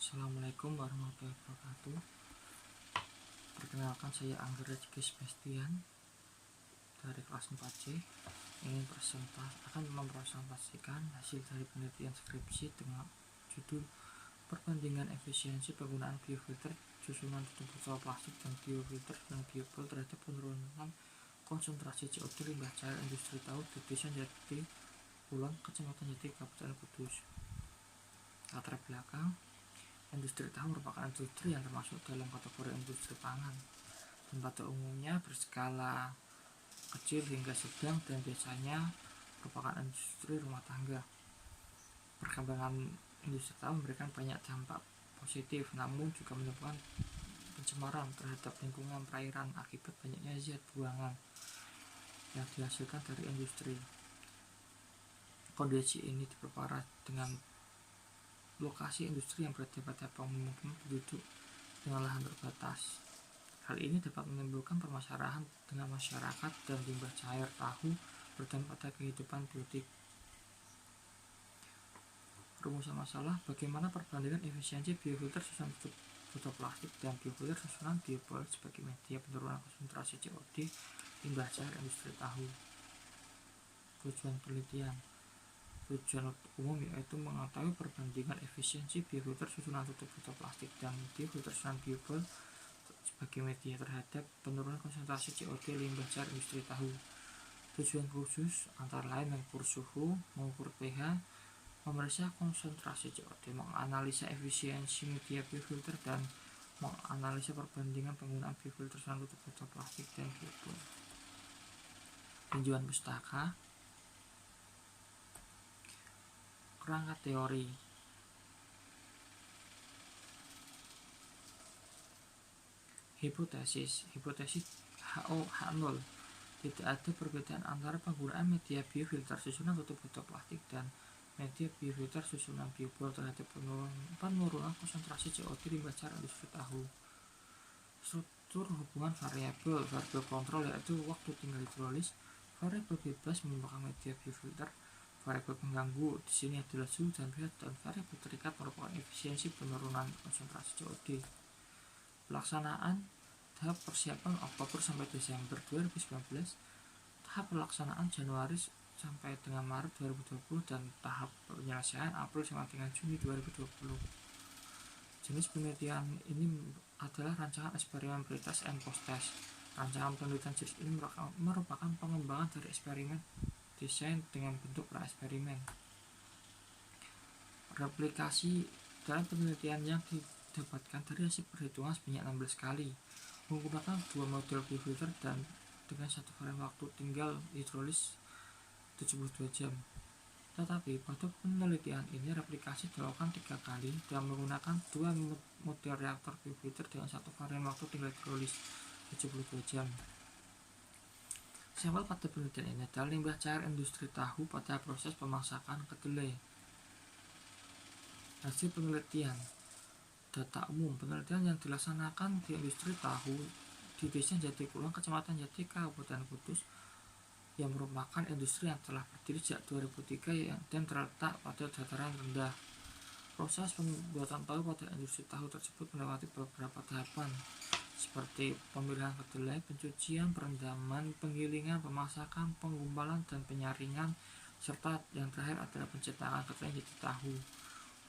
Assalamualaikum warahmatullahi wabarakatuh. Perkenalkan, saya Angger Rezeki Sebastian dari kelas 4C. Akan mempresentasikan hasil dari penelitian skripsi dengan judul perbandingan efisiensi penggunaan biofilter susunan tutup botol plastik dan biofilter dan biopol terhadap penurunan konsentrasi CO2 limbah cair industri tahu di Desa Jati Kulon, Kecamatan Jati, Kabupaten Kudus. Latar belakang: industri tahu merupakan industri yang termasuk dalam kategori industri pangan dan pada umumnya berskala kecil hingga sedang dan biasanya merupakan industri rumah tangga. Perkembangan industri tahu memberikan banyak dampak positif, namun juga menyebabkan pencemaran terhadap lingkungan perairan akibat banyaknya zat buangan yang dihasilkan dari industri. Kondisi ini diperparah dengan lokasi industri yang berada pada pemukiman penduduk dengan lahan terbatas. Hal ini dapat menimbulkan permasalahan dengan masyarakat dan limbah cair tahu berdampak pada kehidupan biotik. Rumusan masalah: bagaimana perbandingan efisiensi biofilter susunan tutup botol plastik dan biofilter susunan biopol sebagai media penurunan konsentrasi CO2 limbah cair industri tahu. Tujuan penelitian: tujuan umum yaitu mengetahui perbandingan efisiensi biofilter susunan tutup botol plastik dan biofilter susunan biopol sebagai media terhadap penurunan konsentrasi CO2 limbah cair industri tahu. Tujuan khusus antara lain mengukur suhu, mengukur pH, memeriksa konsentrasi CO2, menganalisa efisiensi media biofilter, dan menganalisa perbandingan penggunaan biofilter susunan tutup botol plastik dan biopol. Tinjauan pustaka. Kerangka teori: hipotesis H0, tidak ada perbedaan antara penggunaan media biofilter susunan tutup botol plastik dan media biofilter susunan biopol terhadap penurunan konsentrasi CO2 limbah cair industri tahu. Struktur hubungan variabel kontrol yaitu waktu tinggal hidrolis, variabel bebas merupakan media biofilter, variabel pengganggu di sini adalah suhu dan pH, dan variabel terikat merupakan efisiensi penurunan konsentrasi CO2. Pelaksanaan: tahap persiapan Oktober sampai Desember 2019, tahap pelaksanaan Januari sampai dengan Maret 2020, dan tahap penyelesaian April sampai dengan Juni 2020. Jenis penelitian ini adalah rancangan eksperimen pretest and post-test. Rancangan penelitian jenis ini merupakan pengembangan dari eksperimen desain dengan bentuk pra-eksperimen. Replikasi: dalam penelitian yang didapatkan dari hasil perhitungan sebanyak 16 kali menggunakan dua model biofilter dan dengan satu varian waktu tinggal hidrolis 72 jam. Tetapi pada penelitian ini replikasi dilakukan 3 kali dan menggunakan dua model reaktor biofilter dengan satu varian waktu tinggal hidrolis 72 jam. Sampel pada penelitian ini adalah limbah cair industri tahu pada proses pemasakan kedelai. Hasil penelitian. Data umum: penelitian yang dilaksanakan di industri tahu di Desa Jati Kulon, Kecamatan Jati, Kabupaten Kudus, yang merupakan industri yang telah berdiri sejak 2003 dan terletak pada dataran rendah. Proses pembuatan tahu pada industri tahu tersebut melewati beberapa tahapan seperti pemilihan kedelai, pencucian, perendaman, penggilingan, pemasakan, penggumpalan, dan penyaringan, serta yang terakhir adalah pencetakan kedelai jadi tahu.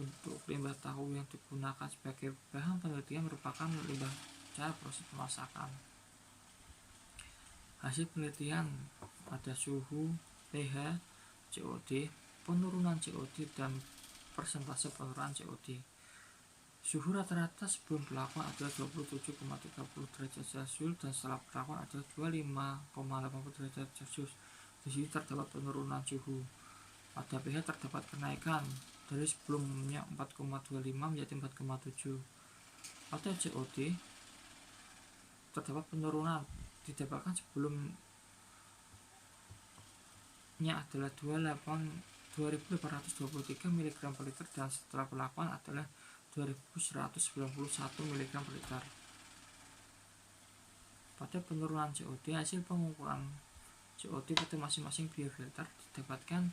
Untuk limbah tahu yang digunakan sebagai bahan penelitian merupakan limbah cair proses pemasakan. Hasil penelitian pada suhu, pH, COD, penurunan COD, dan persentase penurunan COD. Suhu rata-rata sebelum pelakuan adalah 27,30 derajat Celcius dan setelah pelakuan adalah 25,80 derajat Celcius. Di sini terdapat penurunan suhu. Pada pH terdapat kenaikan dari sebelumnya 4,25 menjadi 4,7. Pada COD terdapat penurunan, didapatkan sebelumnya adalah 2.823 mg per liter dan setelah pelakuan adalah 2.191 mg per liter. Pada penurunan COD, hasil pengukuran COD pada masing-masing biofilter didapatkan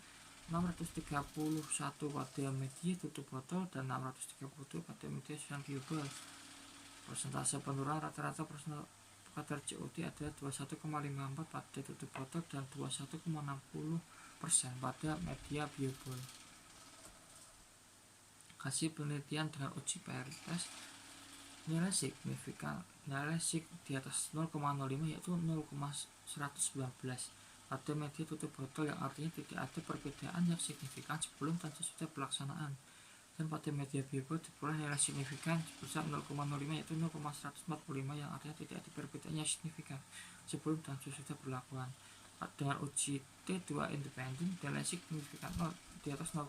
631 pada media tutup botol dan 632 pada media susunan biobel. Persentase penurunan rata-rata kadar COD adalah 21,54 pada tutup botol dan 21,60% pada media biobel. Hasil penelitian dengan uji PR test, nilai signifikan di atas 0,05 yaitu 0,119 pada media tutup botol, yang artinya tidak ada perbedaan yang signifikan sebelum dan sesudah pelaksanaan. Dan pada media biobel diperoleh nilai signifikan sebesar 0,05 yaitu 0,145, yang artinya tidak ada perbedaan yang signifikan sebelum dan sesudah perlakuan. Dengan uji T2 independen, nilai signifikan di atas 0,5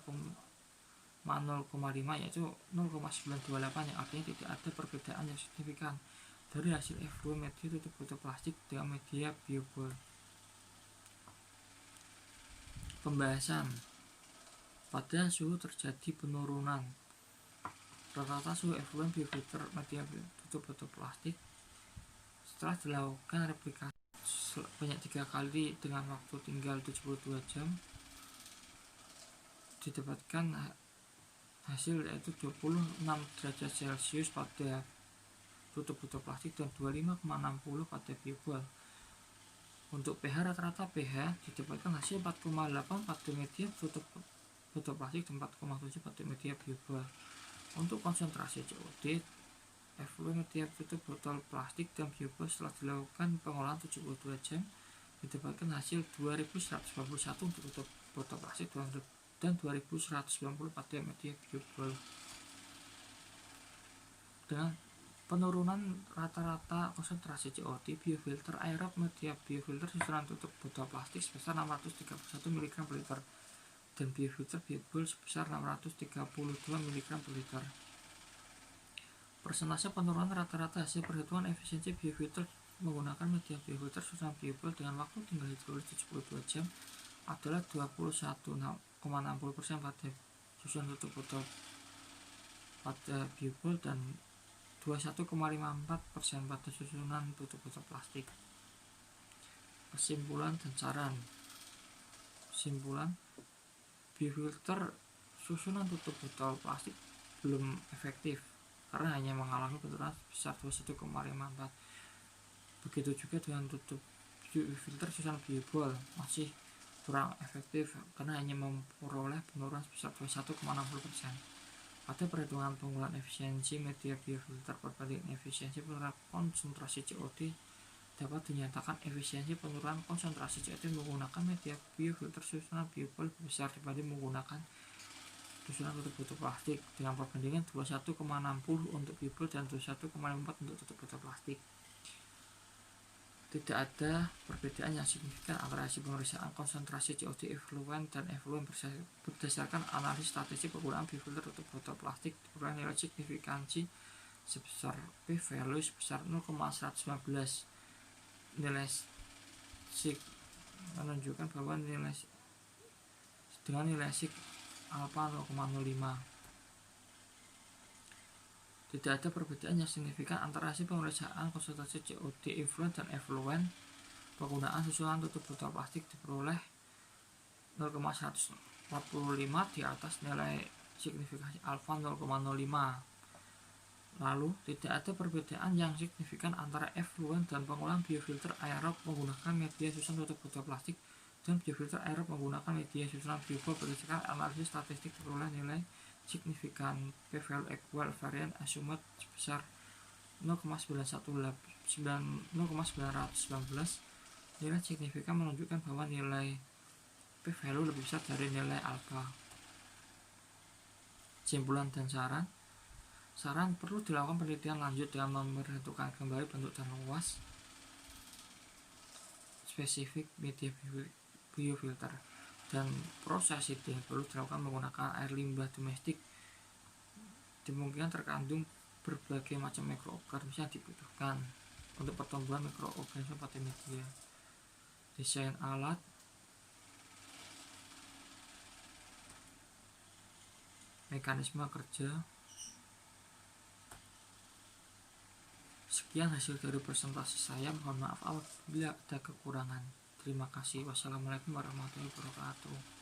yaitu 0,928, yang artinya tidak ada perbedaan yang signifikan dari hasil efluent media tutup botol plastik dengan media biobel. Pembahasan. Pada suhu terjadi penurunan rata-rata suhu efluent biofilter media tutup botol plastik setelah dilakukan replikasi sebanyak 3 kali dengan waktu tinggal 72 jam, didapatkan hasil yaitu 26 derajat Celcius pada tutup botol plastik dan 25,60 pada biobel. Untuk pH rata-rata pH didapatkan hasil 4,8 pada media tutup botol plastik dan 4,7 pada media biobel. Untuk konsentrasi COD efluent media tutup botol plastik dan biobel setelah dilakukan pengolahan 72 jam didapatkan hasil 2191 untuk tutup botol plastik dan 2190 pada media biobel. Dengan penurunan rata-rata konsentrasi COD, biofilter aerob media biofilter susunan tutup botol plastik sebesar 631 mg per liter dan biofilter biobel sebesar 632 mg per liter. Persentase penurunan rata-rata hasil perhitungan efisiensi biofilter menggunakan media biofilter susunan biobel dengan waktu tinggal hidrolis 72 jam adalah 21,60% pada susunan tutup botol pada biobel dan 21,54% pada susunan tutup botol plastik. Kesimpulan dan saran. Kesimpulan, biofilter susunan tutup botol plastik belum efektif karena hanya mengalami penurunan sebesar 21,54. Begitu juga dengan tutup biofilter susunan biobel masih kurang efektif karena hanya memperoleh penurunan sebesar 21,60%. Pada perhitungan penggunaan efisiensi media biofilter perbandingan efisiensi penurunan konsentrasi COD, dapat dinyatakan efisiensi penurunan konsentrasi COD menggunakan media biofilter susunan biobel lebih besar dibanding menggunakan susunan tutup botol plastik dengan perbandingan 21,60 untuk biobel dan 21,54 untuk tutup botol plastik. Tidak ada perbedaan yang signifikan antara hasil pemeriksaan konsentrasi COD efluent dan efluent berdasarkan analisis statistik penggunaan biofilter tutup botol plastik. Diperoleh nilai signifikansi sebesar p-value sebesar 0,119. Nilai sig menunjukkan bahwa dengan nilai sig alpha 0,05. Tidak ada perbedaan yang signifikan antara hasil pemeriksaan konsentrasi COD efluent dan efluent penggunaan susunan tutup botol plastik. Diperoleh 0,145 di atas nilai signifikasi alfa 0,05. Lalu tidak ada perbedaan yang signifikan antara efluent dan pengolahan biofilter aerob menggunakan media susunan tutup botol plastik dan biofilter aerob menggunakan media susunan biobel berdasarkan analisis statistik. Diperoleh nilai signifikan p-value equal varian assumed sebesar 0,919. Nilai signifikan menunjukkan bahwa nilai p-value lebih besar dari nilai alfa. Kesimpulan dan saran. Saran, perlu dilakukan penelitian lanjut dengan memperhitungkan kembali bentuk dan luas spesifik media biofilter, dan proses itu perlu dilakukan menggunakan air limbah domestik. Dimungkinkan terkandung berbagai macam mikroorganisme yang dibutuhkan untuk pertumbuhan mikroorganisme pada media. Desain alat, mekanisme kerja. Sekian hasil dari presentasi saya. Mohon maaf apabila ada kekurangan. Terima kasih. Wassalamualaikum warahmatullahi wabarakatuh.